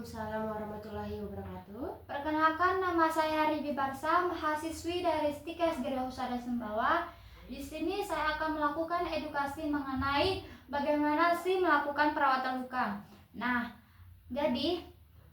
Waalaikumsalam warahmatullahi wabarakatuh. Perkenalkan, nama saya Ribi Barsa, mahasiswi dari STIKES Gede Husada Sumbawa. Di sini saya akan melakukan edukasi mengenai bagaimana sih melakukan perawatan luka. Nah, jadi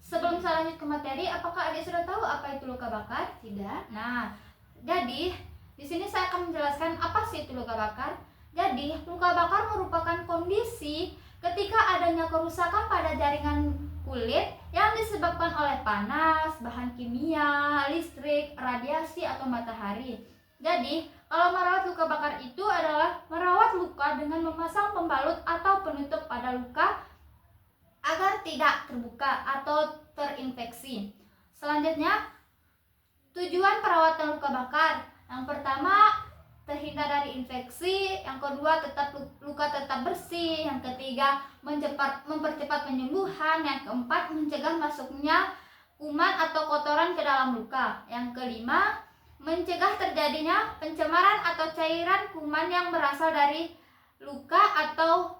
sebelum saya lanjut ke materi, apakah adik sudah tahu apa itu luka bakar? Tidak. Nah, jadi di sini saya akan menjelaskan apa sih itu luka bakar. Jadi, luka bakar merupakan kondisi ketika adanya kerusakan pada jaringan kulit yang disebabkan oleh panas, bahan kimia, listrik, radiasi, atau matahari. Jadi, kalau merawat luka bakar itu adalah merawat luka dengan memasang pembalut atau penutup pada luka agar tidak terbuka atau terinfeksi. Selanjutnya, tujuan perawatan luka bakar. Yang pertama, terhindar dari infeksi. Yang kedua, luka tetap bersih. Yang ketiga, mempercepat penyembuhan. Yang keempat, mencegah masuknya kuman atau kotoran ke dalam luka. Yang kelima, mencegah terjadinya pencemaran atau cairan kuman yang berasal dari luka atau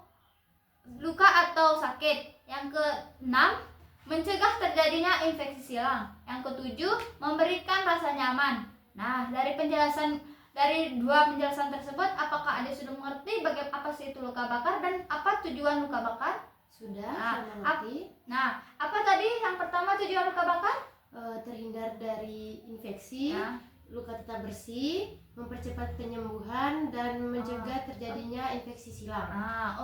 sakit. Yang keenam, mencegah terjadinya infeksi silang. Yang ketujuh, memberikan rasa nyaman. Nah, dari dua penjelasan tersebut, apakah Anda sudah mengerti bagaimana apa sih itu luka bakar dan apa tujuan luka bakar? Sudah, saya mengerti. Apa tadi yang pertama tujuan luka bakar? Terhindar dari infeksi, luka tetap bersih, mempercepat penyembuhan, dan mencegah terjadinya infeksi silang.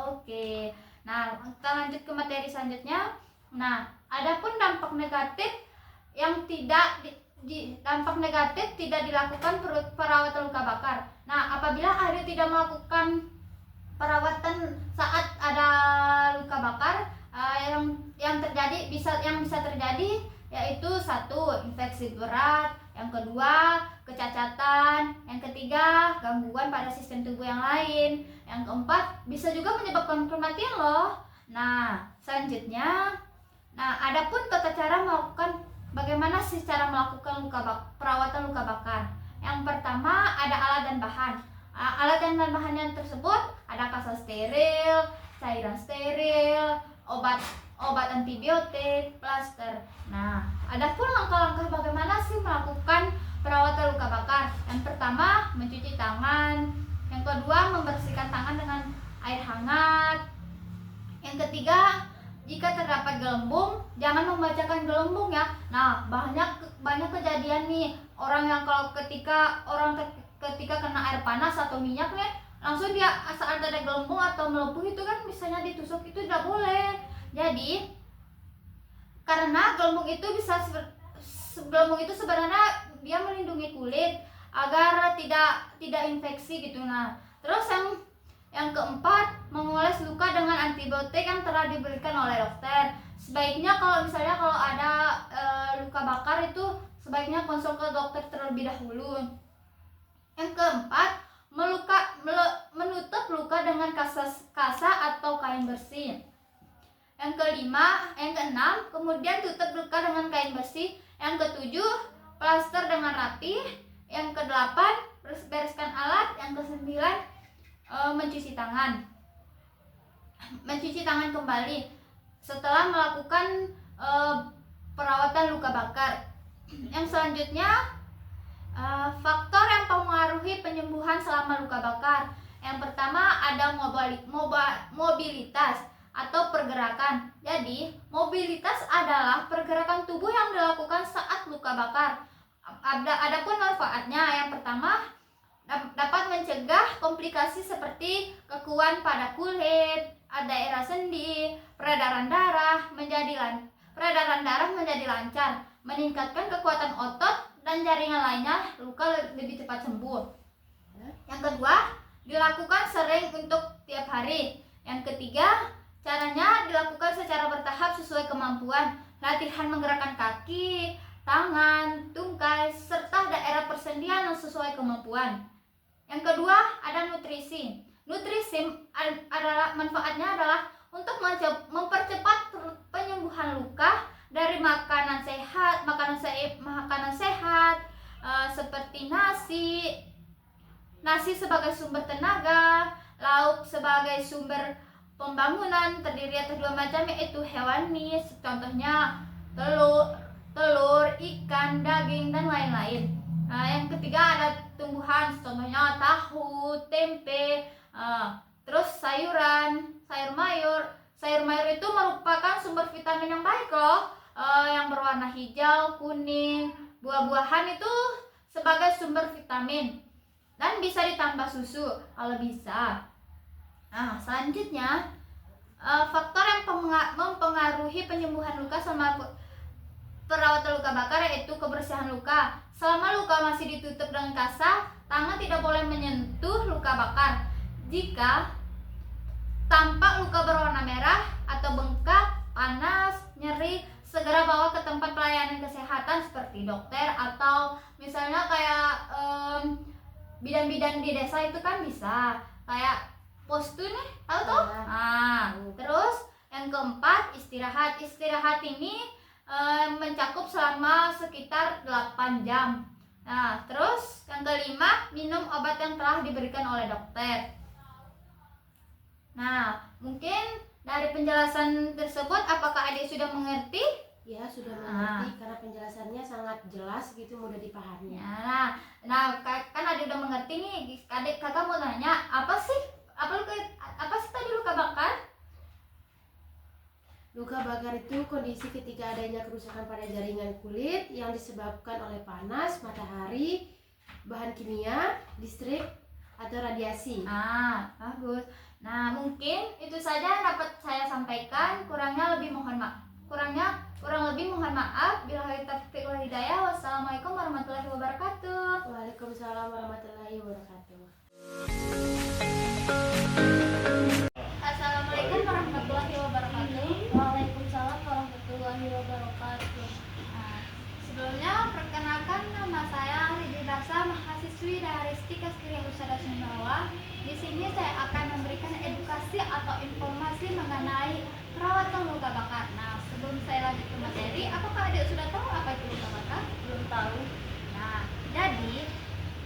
Oke. Nah, kita lanjut ke materi selanjutnya. Nah, adapun dampak negatif yang dampak negatif tidak dilakukan perawatan luka bakar. Nah, apabila adik tidak melakukan perawatan saat ada luka bakar, yang bisa terjadi yaitu satu, infeksi berat, yang kedua, kecacatan, yang ketiga, gangguan pada sistem tubuh yang lain, yang keempat, bisa juga menyebabkan kematian loh. Nah, selanjutnya, adapun tata cara bagaimana sih cara melakukan perawatan luka bakar? Yang pertama, ada alat dan bahan. Alat dan bahannya tersebut ada kasa steril, cairan steril, obat antibiotik, plaster. Nah, adapun langkah-langkah bagaimana sih melakukan perawatan luka bakar? Yang pertama, mencuci tangan. Yang kedua, membersihkan tangan dengan air hangat. Yang ketiga, jika terdapat gelembung, jangan membacakan gelembung ya. Nah, banyak kejadian nih orang yang ketika kena air panas atau minyak nih, langsung dia saat ada gelembung atau melepuh itu kan misalnya ditusuk, itu tidak boleh. Jadi, karena gelembung itu sebenarnya dia melindungi kulit agar tidak infeksi gitu. Nah, terus yang keempat, mengoles luka dengan antibiotik yang telah diberikan oleh dokter. Sebaiknya kalau ada luka bakar itu sebaiknya konsul ke dokter terlebih dahulu. Yang keempat, menutup luka dengan kasa atau kain bersih. Yang keenam, kemudian tutup luka dengan kain bersih. Yang ketujuh, plaster dengan rapi. Yang kedelapan, bereskan alat. Yang kesembilan, mencuci tangan kembali setelah melakukan perawatan luka bakar. Yang selanjutnya, faktor yang mempengaruhi penyembuhan selama luka bakar. Yang pertama, ada mobilitas atau pergerakan. Jadi, mobilitas adalah pergerakan tubuh yang dilakukan saat luka bakar. Adapun manfaatnya, yang pertama, dapat mencegah komplikasi seperti kekuan pada kulit, daerah sendi, peredaran darah menjadi lancar, meningkatkan kekuatan otot dan jaringan lainnya, luka lebih cepat sembuh. Yang kedua, dilakukan sering untuk tiap hari. Yang ketiga, caranya dilakukan secara bertahap sesuai kemampuan. Latihan menggerakkan kaki, tangan, tungkai, serta daerah persendian yang sesuai kemampuan. Yang kedua, ada nutrisi. Nutrisi manfaatnya adalah untuk mempercepat penyembuhan luka dari makanan sehat seperti nasi sebagai sumber tenaga, lauk sebagai sumber pembangunan, terdiri atas dua macam, yaitu hewani, contohnya telur, ikan, daging, dan lain-lain. Nah, yang ketiga ada tumbuhan, contohnya tahu, tempe, terus sayuran, sayur mayur. Sayur mayur itu merupakan sumber vitamin yang baik loh, yang berwarna hijau, kuning. Buah-buahan itu sebagai sumber vitamin dan bisa ditambah susu kalau bisa. Nah, selanjutnya faktor yang mempengaruhi penyembuhan luka selama perawatan luka bakar yaitu kebersihan luka. Selama luka masih ditutup dengan kasa, tangan tidak boleh menyentuh luka bakar. Jika tampak luka berwarna merah atau bengkak, panas, nyeri, segera bawa ke tempat pelayanan kesehatan seperti dokter atau misalnya kayak bidan-bidan di desa itu kan bisa kayak postu nih, tahu tuh? Nah, terus yang keempat istirahat. Istirahat ini mencakup selama sekitar 8 jam. Nah, terus yang kelima minum obat yang telah diberikan oleh dokter. Nah, mungkin dari penjelasan tersebut apakah adik sudah mengerti? Ya, sudah mengerti karena penjelasannya sangat jelas gitu, mudah dipahami. Nah, kan adik udah mengerti nih. Adik kakak mau tanya, apa sih tadi luka bakar? Luka bakar itu kondisi ketika adanya kerusakan pada jaringan kulit yang disebabkan oleh panas, matahari, bahan kimia, listrik, atau radiasi. Bagus. Nah, mungkin itu saja yang dapat saya sampaikan. Kurang lebih mohon maaf. Billahi taufiq wal hidayah. Wassalamualaikum warahmatullahi wabarakatuh. Waalaikumsalam warahmatullahi wabarakatuh. Assalamualaikum warahmatullahi wabarakatuh. Waalaikumsalam warahmatullahi wabarakatuh. Sebelumnya perkenalkan, nama saya Ridi Rasa, mahasiswi dari Stika Skiri Usada Sumbawa. Di sini saya akan memberikan edukasi atau informasi mengenai perawatan luka bakar. Nah, sebelum saya lanjut ke materi, apakah adik sudah tahu apa itu luka bakar? Belum tahu. Nah, jadi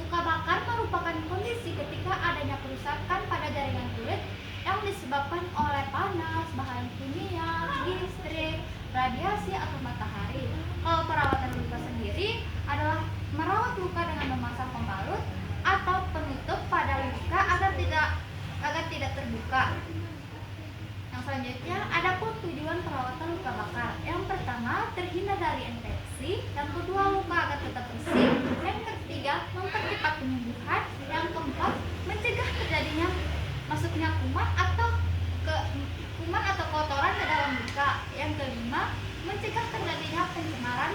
luka bakar merupakan kondisi ketika adanya kerusakan pada jaringan kulit yang disebabkan oleh panas, bahan kimia, listrik, radiasi, atau matahari. Kalau perawatan luka sendiri adalah merawat luka dengan memasang pembalut atau penutup pada luka agar tidak terbuka. Yang selanjutnya, adapun tujuan perawatan luka bakar. Yang pertama, terhindar dari infeksi. Yang kedua, luka agar tetap bersih. Yang ketiga, mempercepat penyembuhan. Yang keempat, mencegah terjadinya masuknya kuman atau kotoran ke dalam luka. Yang kelima, mencegah terjadinya penyemaran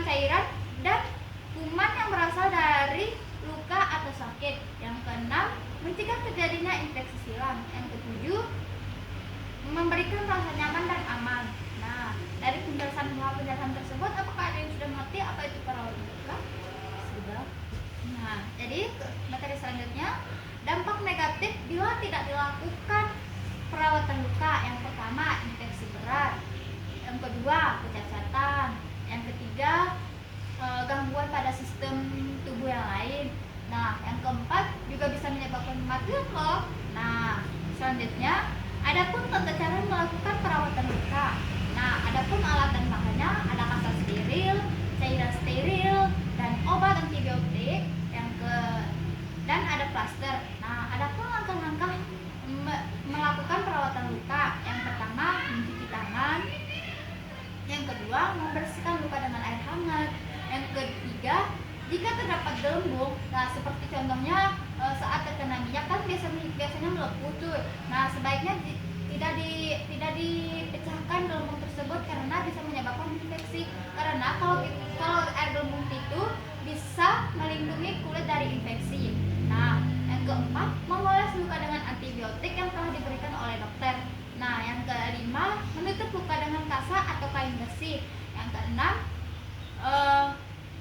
cairan dan kuman yang berasal dari luka atau sakit. Yang keenam, mencegah terjadinya infeksi silang. Yang ketujuh, memberikan rasa nyaman dan aman. Nah, dari penjelasan tersebut, apakah ada yang sudah mengerti apa itu perawatan luka? Sudah. Nah, jadi materi selanjutnya, dampak negatif bila tidak dilakukan perawatan luka. Yang pertama, infeksi berat. Yang kedua, kecacatan. Yang ketiga, gangguan pada sistem tubuh yang lain. Nah, yang keempat juga bisa menyebabkan kematian loh. Nah, selanjutnya, adapun tata cara melakukan perawatan luka. Nah, adapun alat dan bahannya ada kasa steril, cairan steril, dan obat antibiotik. Dan ada plaster. Nah, adapun langkah-langkah melakukan perawatan luka. Yang pertama, mencuci tangan. Yang kedua, membersihkan luka dengan air hangat. Yang ketiga, jika terdapat gelembung, nah seperti contohnya saat terkena minyak kan biasanya melepuh tuh. Nah, sebaiknya tidak dipecahkan gelembung tersebut karena bisa menyebabkan infeksi. Karena kalau air gelembung itu bisa melindungi kulit dari infeksi. Nah, yang keempat, memoles luka dengan antibiotik yang telah diberikan oleh dokter. Nah, yang kelima, menutup luka dengan kasa atau kain besi. Yang keenam,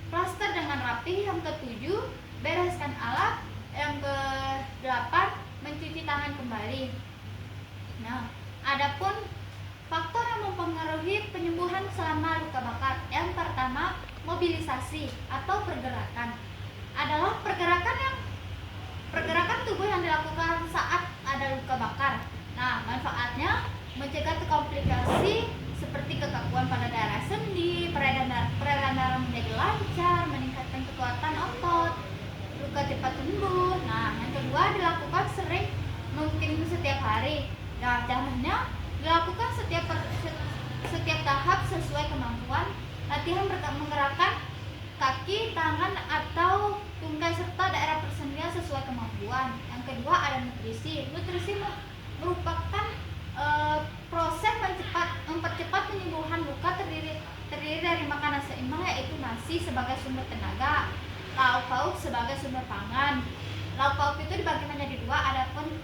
plaster dengan rapi. Yang ketujuh, bereskan alat. Yang kedelapan, mencuci tangan kembali. Nah, adapun faktor yang mempengaruhi penyembuhan selama luka bakar. Yang pertama, mobilisasi atau pergerakan. Adalah pergerakan tubuh yang dilakukan saat ada luka bakar. Nah, manfaatnya mencegah komplikasi kekakuan pada daerah sendi, peredaran darah menjadi lancar, meningkatkan kekuatan otot, luka cepat sembuh. Nah, yang kedua dilakukan sering, mungkin setiap hari. Nah, caranya dilakukan setiap tahap sesuai kemampuan. Latihan menggerakkan kaki, tangan, atau tungkai serta daerah persendian sesuai kemampuan. Yang kedua ada nutrisi. Nutrisi merupakan proses mempercepat penyembuhan luka, terdiri dari makanan seimbang, yaitu nasi sebagai sumber tenaga, lauk pauk sebagai sumber pangan. Lauk pauk itu dibagi menjadi dua, adapun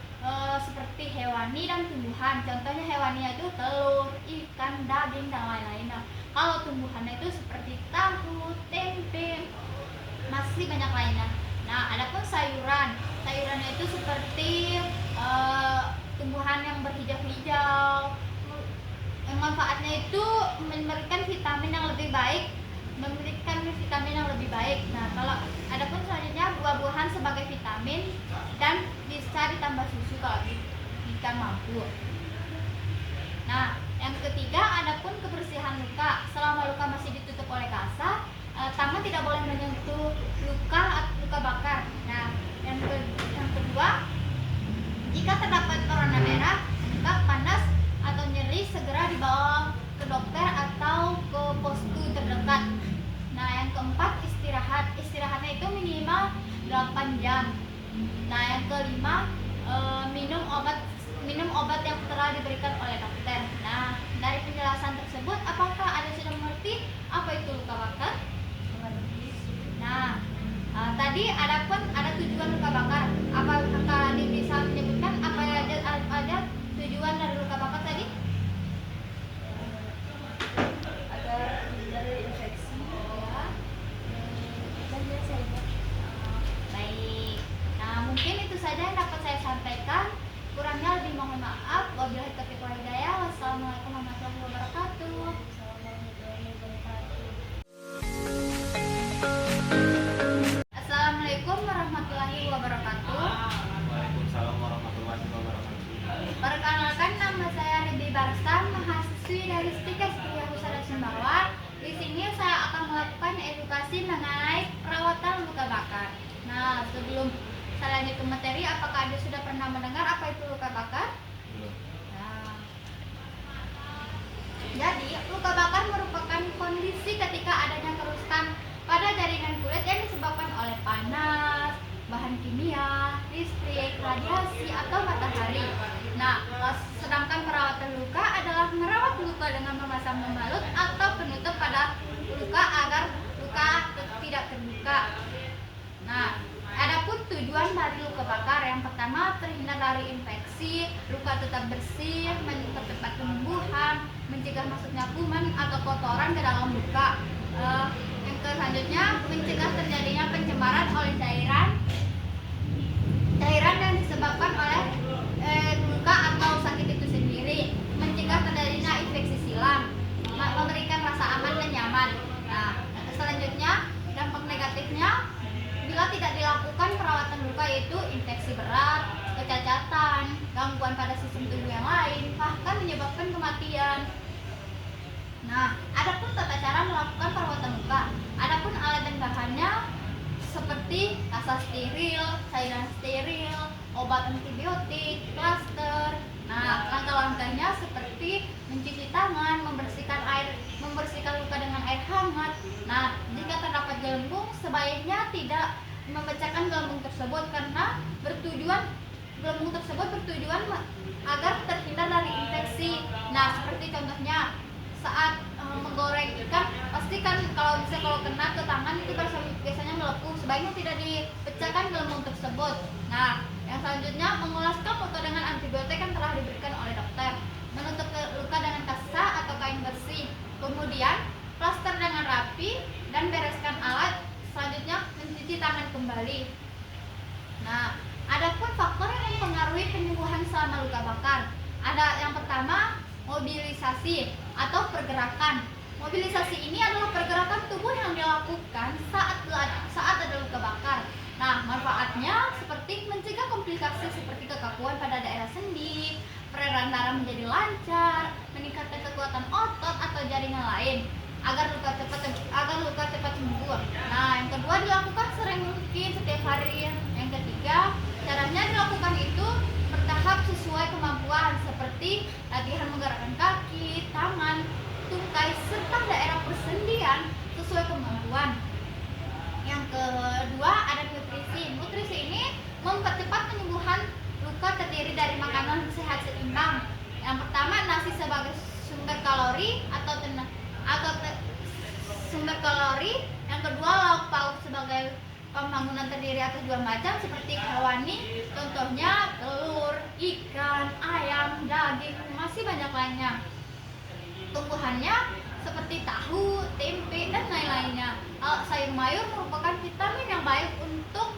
seperti hewani dan tumbuhan. Contohnya hewani itu telur, ikan, daging, dan lain-lain. Nah, kalau tumbuhannya itu seperti tahu, tempe, masih banyak lainnya. Nah, adapun sayurannya itu seperti tumbuhan yang berhijau-hijau. Yang manfaatnya itu memberikan vitamin yang lebih baik, Nah, kalau adapun selanjutnya buah-buahan sebagai vitamin dan bisa ditambah susu kalau jika mampu. Nah, yang ketiga adapun kebersihan luka. Selama luka masih ditutup oleh kasa, tangan tidak boleh menyentuh luka bakar. Nah, yang kedua, jika terdapat korona merah, luka panas atau nyeri, segera dibawa ke dokter atau ke posko terdekat. Nah, yang keempat istirahatnya itu minimal 8 jam. Nah, yang kelima minum obat yang telah diberikan oleh dokter. Nah, dari penjelasan tersebut, apakah Anda sudah mengerti apa itu luka bakar? Nah, tadi ada tujuan luka bakar. Apakah Anda bisa menyebutkan apa aja tujuan dari luka bakar tadi? Agar dari infeksi ya. Dan biasa ya. Baik. Nah, mungkin itu saja yang dapat saya sampaikan. Kurangnya lebih mohon maaf. Wabillahi taufiq wal hidayah. Wassalamualaikum warahmatullahi wabarakatuh. Assalamualaikum warahmatullahi wabarakatuh. Waalaikumsalam warahmatullahi wabarakatuh. Perkenalkan, nama saya Ribi Barsam, mahasiswi dari STIKA Kuliah Husada Sumbawa. Di sini saya akan melakukan edukasi mengenai perawatan luka bakar. Nah, sebelum saya lanjut ke materi, apakah Anda sudah pernah mendengar apa itu luka bakar? Belum. Nah, jadi luka bakar merupakan kondisi ketika adanya kerusakan pada jaringan kulit yang disebabkan oleh panas, bahan kimia, listrik, radiasi, atau matahari. Nah, sedangkan perawatan luka adalah merawat luka dengan memasang pembalut atau penutup pada luka agar luka tidak terbuka. Nah, adapun tujuan dari luka bakar, yang pertama terhindar dari infeksi, luka tetap bersih, mempercepat penyembuhan, mencegah masuknya kuman atau kotoran ke dalam luka. Yang selanjutnya, mencegah terjadinya pencemaran oleh cairan yang disebabkan oleh luka atau sakit itu sendiri, mencegah terjadinya infeksi silang, memberikan rasa aman dan nyaman. Nah, selanjutnya dampak negatifnya bila tidak dilakukan perawatan luka, yaitu infeksi berat, kecacatan, gangguan pada sistem tubuh yang lain, bahkan menyebabkan kematian. Nah, adapun tata cara melakukan perawatan luka, adapun alat dan bahannya seperti kasa steril, cairan steril, obat antibiotik, plaster. Nah, langkah-langkahnya seperti mencuci tangan, membersihkan luka dengan air hangat. Nah, jika terdapat gelembung, sebaiknya tidak memecahkan gelembung tersebut karena gelembung tersebut bertujuan agar terhindar dari infeksi. Nah, seperti contohnya saat menggoreng ikan, pasti kan kalau kena ke tangan itu biasanya melepuh. Sebaiknya tidak dipecahkan gelembung tersebut. Nah, yang selanjutnya mengolaskan luka dengan antibiotik yang telah diberikan oleh dokter, menutup luka dengan kasa atau kain bersih, kemudian plaster dengan rapi dan bereskan alat. Selanjutnya mencuci tangan kembali. Nah, adapun faktor yang mempengaruhi penyembuhan selama luka bakar, ada yang pertama mobilisasi atau pergerakan. Mobilisasi ini adalah pergerakan tubuh yang dilakukan saat ada luka bakar. Nah, manfaatnya seperti mencegah komplikasi seperti kekakuan pada daerah sendi, peredaran darah menjadi lancar, meningkatkan kekuatan otot atau jaringan lain agar luka cepat sembuh. Nah, yang kedua dilakukan sering mungkin setiap hari. Yang ketiga, caranya dilakukan itu bertahap sesuai kemampuan seperti latihan menggerakkan kaki, tangan, tungkai serta daerah persendian sesuai kemampuan. Yang kedua ada nutrisi. Nutrisi ini mempercepat penyembuhan luka terdiri dari makanan sehat seimbang. Yang pertama nasi sebagai sumber kalori sumber kalori. Yang kedua lauk pauk sebagai pembangunan terdiri atas 2 macam seperti hewani, contohnya telur, ikan, ayam, daging, masih banyak lainnya. Tumbuhannya seperti tahu, tempe, dan lain-lainnya. Sayur mayur merupakan vitamin yang baik untuk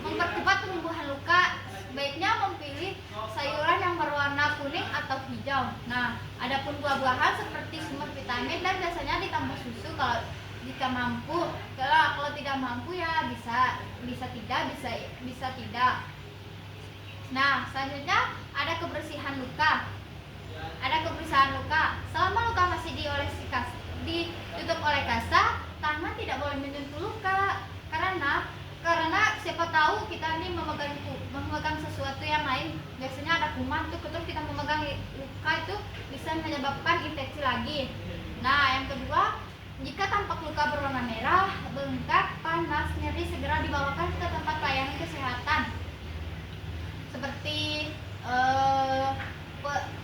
mempercepat penyembuhan luka. Sebaiknya memilih sayuran yang berwarna kuning atau hijau. Nah, adapun buah-buahan seperti sumber vitamin dan biasanya ditambah susu kalau jika mampu. Kalau tidak mampu ya bisa tidak. Nah, selanjutnya ada kebersihan luka. Selama luka masih ditutup oleh kasa, tangan tidak boleh menyentuh luka karena siapa tahu kita ini memegang sesuatu yang lain. Biasanya ada kuman tuh, terus kita memegang luka itu bisa menyebabkan infeksi lagi. Nah, yang kedua, jika tampak luka berwarna merah, bengkak, panas, nyeri, segera dibawakan ke tempat pelayanan kesehatan seperti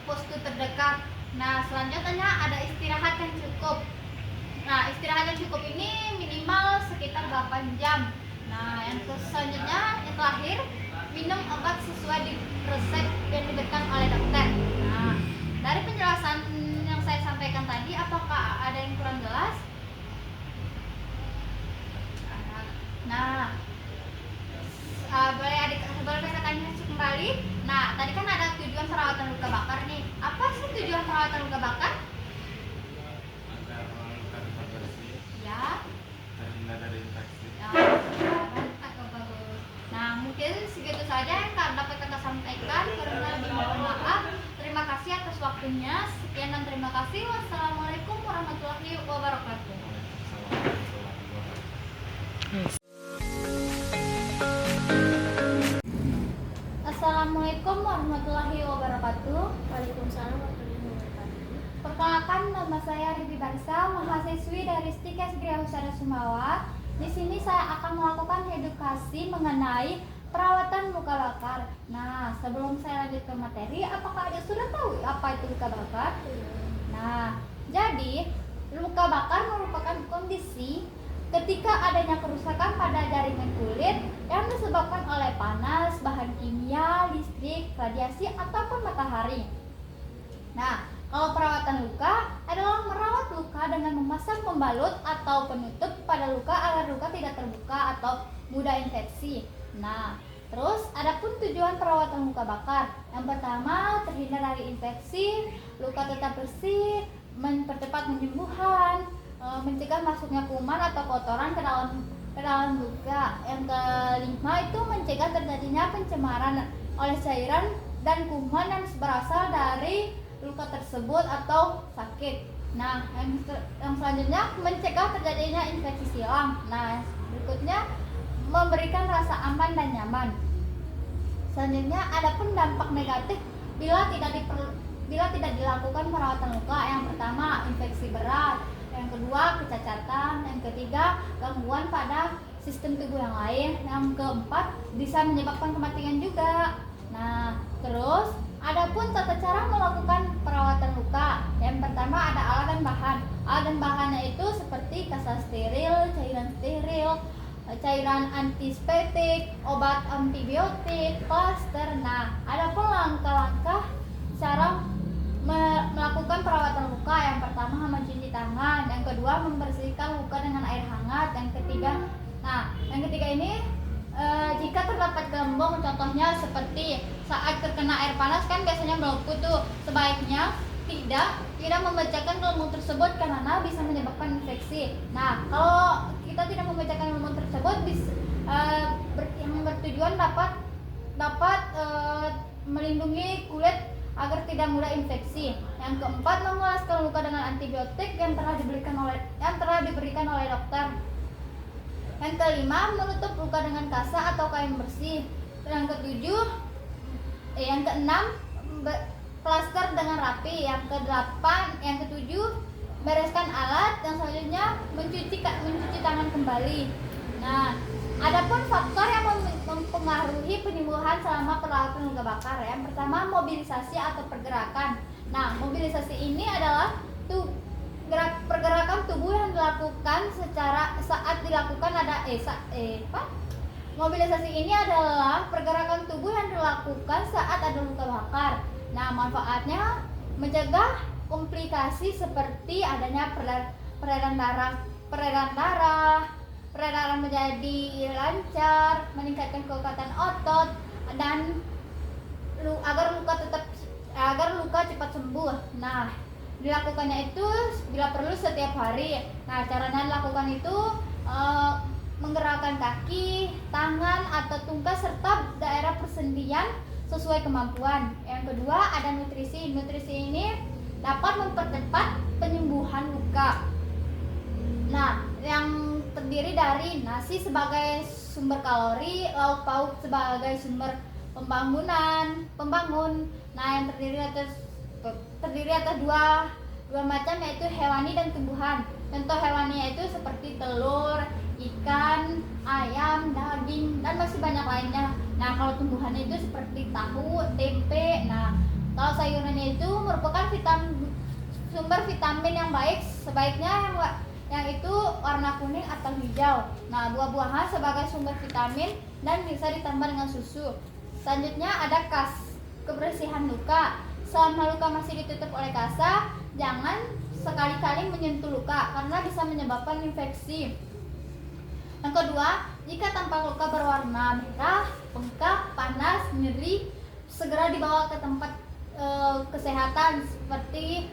posko terdekat. Nah, selanjutnya ada istirahat yang cukup. Nah, istirahat yang cukup ini minimal sekitar 8 jam. Nah, yang selanjutnya, yang terakhir, minum obat sesuai di resep yang diberikan oleh dokter. Nah, dari penjelasan yang saya sampaikan tadi, apakah ada yang kurang jelas? Nah, boleh saya tanya kembali? Nah, tadi kan ada tujuan perawatan luka bakar nih. Apa sih tujuan perawatan luka bakar? Agar luka tetap bersih, Ya. terhindar dari infeksi. Bagus. Nah, mungkin segitu saja yang dapat kita sampaikan. Karena lebih mohon maaf. Terima kasih atas waktunya. Sekian dan terima kasih. Wassalamualaikum warahmatullahi wabarakatuh. Assalamualaikum warahmatullahi wabarakatuh. Waalaikumsalam warahmatullahi wabarakatuh. Perkenalkan, nama saya Ribi Barsa, mahasiswi dari STIKES Gria Husada Sumawa. Di sini saya akan melakukan edukasi mengenai perawatan luka bakar. Nah, sebelum saya lanjut ke materi, apakah ada sudah tahu apa itu luka bakar? Nah, jadi luka bakar merupakan kondisi ketika adanya kerusakan pada jaringan kulit yang disebabkan oleh panas, bahan kimia, listrik, radiasi, ataupun matahari. Nah, kalau perawatan luka adalah merawat luka dengan memasang pembalut atau penutup pada luka agar luka tidak terbuka atau mudah infeksi. Nah, terus adapun tujuan perawatan luka bakar. Yang pertama, terhindar dari infeksi, luka tetap bersih, mempercepat penyembuhan, mencegah masuknya kuman atau kotoran ke dalam luka. Yang kelima itu mencegah terjadinya pencemaran oleh cairan dan kuman yang berasal dari luka tersebut atau sakit. Nah, yang selanjutnya mencegah terjadinya infeksi silang. Nah, berikutnya memberikan rasa aman dan nyaman. Selanjutnya adapun dampak negatif bila tidak dilakukan perawatan luka. Yang pertama, infeksi berat. Yang kedua, kecacatan. Yang ketiga, gangguan pada sistem tubuh yang lain. Yang keempat, bisa menyebabkan kematian juga. Nah, terus adapun tata cara melakukan perawatan luka. Yang pertama ada alat dan bahan. Alat dan bahannya itu seperti kasa steril, cairan antiseptik, obat antibiotik, plaster. Nah, adapun langkah-langkah cara melakukan perawatan luka. Yang pertama mencuci tangan, yang kedua membersihkan luka dengan air hangat, yang ketiga ini jika terdapat gelembung, contohnya seperti saat terkena air panas kan biasanya melepuh tuh, sebaiknya tidak membacakan gelembung tersebut karena bisa menyebabkan infeksi. Nah, kalau kita tidak membacakan gelembung tersebut yang bertujuan dapat melindungi kulit agar tidak mudah infeksi. Yang keempat, mengoleskan luka dengan antibiotik yang telah diberikan oleh dokter. Yang kelima, menutup luka dengan kasa atau kain bersih. Yang keenam, plaster dengan rapi. Yang ketujuh, bereskan alat. Yang selanjutnya, mencuci tangan kembali. Nah, adapun faktor yang mempengaruhi penyembuhan selama perawatan luka bakar. Yang pertama, mobilisasi atau pergerakan. Nah, mobilisasi ini adalah pergerakan tubuh yang dilakukan Mobilisasi ini adalah pergerakan tubuh yang dilakukan saat ada luka bakar. Nah, manfaatnya mencegah komplikasi seperti adanya peredaran darah menjadi lancar, meningkatkan kekuatan otot, dan agar luka cepat sembuh. Nah, dilakukannya itu bila perlu setiap hari. Nah, caranya dilakukan itu menggerakkan kaki, tangan atau tungkas serta daerah persendian sesuai kemampuan. Yang kedua, ada nutrisi. Nutrisi ini dapat mempercepat penyembuhan luka. Nah, yang terdiri dari nasi sebagai sumber kalori, lauk pauk sebagai sumber pembangun. Nah, yang terdiri atas dua macam, yaitu hewani dan tumbuhan. Contoh hewani yaitu seperti telur, ikan, ayam, daging, dan masih banyak lainnya. Nah, kalau tumbuhannya itu seperti tahu, tempe. Nah, kalau sayurannya itu merupakan sumber vitamin yang baik, sebaiknya yang itu warna kuning atau hijau. Nah, buah-buahan sebagai sumber vitamin dan bisa ditambah dengan susu. Selanjutnya ada kebersihan luka. Selama luka masih ditutup oleh kasa, jangan sekali-kali menyentuh luka karena bisa menyebabkan infeksi. Yang kedua, jika tampak luka berwarna merah, bengkak, panas, nyeri, segera dibawa ke tempat kesehatan seperti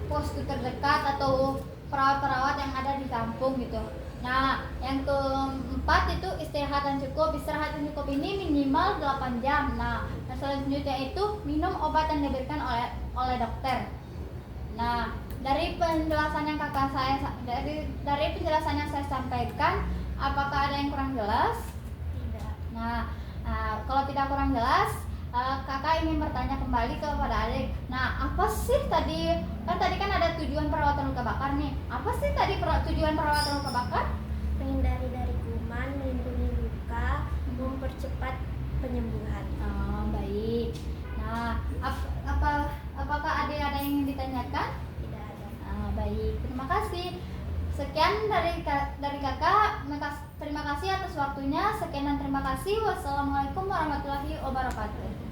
pos terdekat atau perawat-perawat yang ada di kampung gitu. Nah, yang keempat itu istirahat yang cukup. Istirahat yang cukup ini minimal 8 jam. Nah, yang selanjutnya itu minum obat yang diberikan oleh dokter. Nah, dari penjelasan yang dari penjelasan yang saya sampaikan, apakah ada yang kurang jelas? Tidak. Nah, kalau tidak kurang jelas, kakak ingin bertanya kembali kepada adik. Nah, apa sih tadi kan ada tujuan perawatan luka bakar nih. Apa sih tadi tujuan perawatan luka bakar? Menghindari dari kuman, melindungi luka, mempercepat penyembuhan. Oh, baik. Nah, apakah adik ada yang ingin ditanyakan? Tidak ada. Baik, terima kasih. Sekian dari kakak. Terima kasih atas waktunya. Sekian dan terima kasih. Wassalamualaikum warahmatullahi wabarakatuh.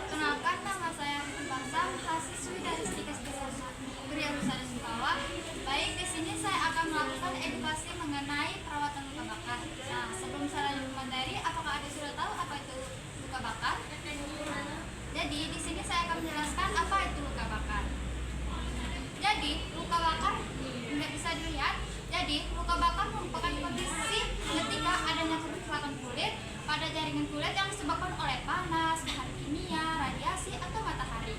Kenalkan, nama saya Bangsa, mahasiswi dari Stikes Negeri Rusada Sumbawa. Baik, di sini saya akan melakukan edukasi mengenai perawatan luka bakar. Nah, sebelum saya lanjut materi, apakah ada sudah tahu apa itu luka bakar? Jadi, di sini saya akan menjelaskan apa itu luka bakar. Jadi, luka bakar tidak bisa dilihat. Jadi, luka bakar merupakan kondisi ketika adanya kerusakan kulit pada jaringan kulit yang disebabkan oleh panas, bahan kimia, radiasi, atau matahari.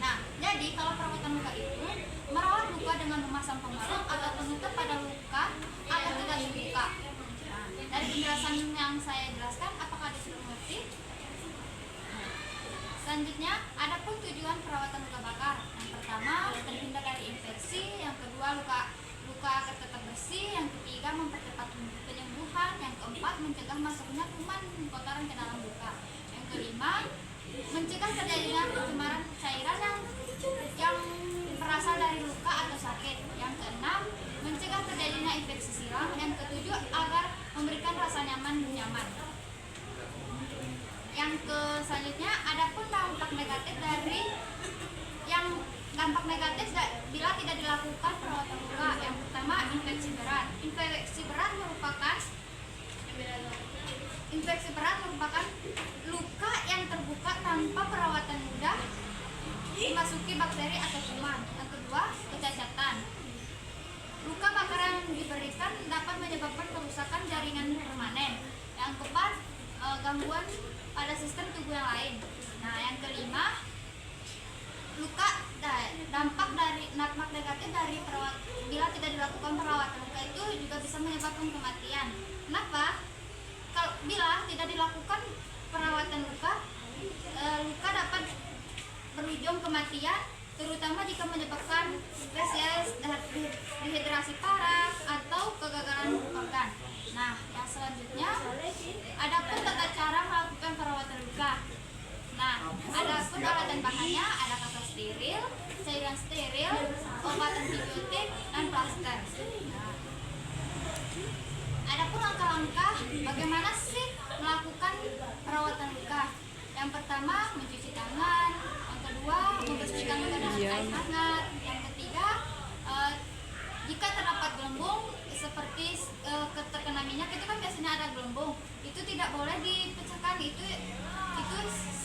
Nah, jadi kalau perawatan luka itu merawat luka dengan memasang pemorong atau penutup pada luka agar tidak terbuka. Nah, dari penjelasan yang saya jelaskan, apakah ada sudah mengerti? Selanjutnya, adapun tujuan perawatan luka bakar. Yang pertama, terhindar dari infeksi. Yang kedua, luka agar tetap bersih. Yang ketiga, mempercepat penyembuhan. Yang keempat, mencegah masuknya kuman kotoran ke dalam luka. Yang kelima, mencegah terjadinya pencemaran cairan yang berasal dari luka atau sakit. Yang keenam, mencegah terjadinya infeksi silang. Yang ketujuh, agar memberikan rasa nyaman. Yang selanjutnya, adapun dampak negatif bila tidak dilakukan perawatan luka. Yang pertama, infeksi berat. Infeksi berat merupakan luka yang terbuka tanpa perawatan mudah dimasuki bakteri atau kuman. Yang kedua, kecacatan. kan dapat menyebabkan kerusakan jaringan permanen. Yang keempat, gangguan pada sistem tubuh yang lain. Nah, yang kelima, dampak negatif dari bila tidak dilakukan perawatan luka itu juga bisa menyebabkan kematian. Kenapa? Kalau bila tidak dilakukan perawatan luka, luka dapat berujung kematian, terutama jika menyebabkan spesies dehidrasi parah atau kegagalan organ. Nah, yang selanjutnya ada pun tata cara melakukan perawatan luka. Nah, ada pun alat dan bahannya, ada kasa steril, cairan steril, obat antibiotik, dan plaster. Nah, ada pun langkah-langkah bagaimana sih melakukan perawatan luka. Yang pertama, mencuci tangan. Yang kedua, membersihkan luka dengan air hangat. Yang ketiga, jika terdapat gelembung seperti terkena minyak, itu kan biasanya ada gelembung, itu tidak boleh dipecahkan. Itu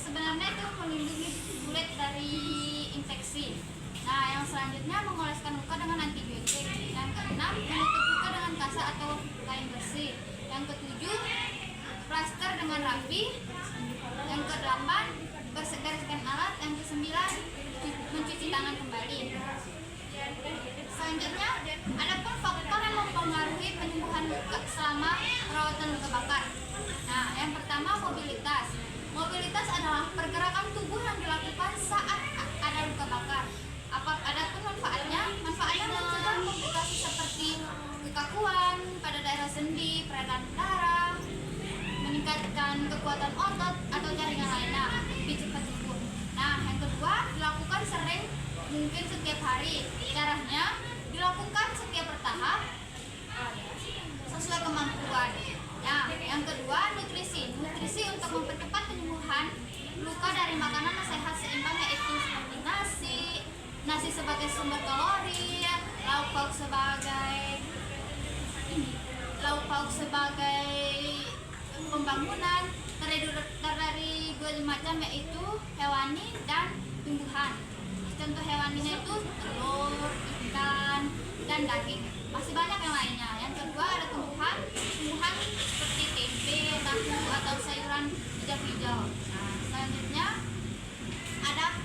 sebenarnya itu melindungi kulit dari infeksi. Nah, yang selanjutnya mengoleskan luka dengan antibiotik. Yang keenam, menutup luka dengan kasa atau kain bersih. Yang ketujuh, plaster dengan rapi. Yang kedelapan, bersihkan alat. Yang kesembilan, mencuci tangan kembali. Selanjutnya, ada pun faktor yang mempengaruhi penyembuhan luka selama perawatan luka bakar. Nah, yang pertama, mobilitas. Mobilitas adalah pergerakan tubuh yang dilakukan saat ada luka bakar. Ada pun manfaatnya mencegah komplikasi seperti kekakuan pada daerah sendi, peredaran darah, meningkatkan kekuatan otot atau jaringan lainnya, lebih cepat sembuh. Nah, yang kedua, dilakukan sering, mungkin setiap hari. Caranya dilakukan setiap bertahap sesuai kemampuan. Nah, yang kedua, nutrisi. Nutrisi untuk mempercepat penyembuhan luka dari makanan sehat seimbang, yaitu seperti nasi sebagai sumber kalori, lauk pauk sebagai pembangunan, terdiri dua macam, yaitu hewani dan tumbuhan. Contoh hewaninya itu telur, ikan, dan daging. Masih banyak yang lainnya. Yang kedua, ada tumbuhan seperti tempe, tahu, atau sayuran hijau-hijau. Nah, selanjutnya ada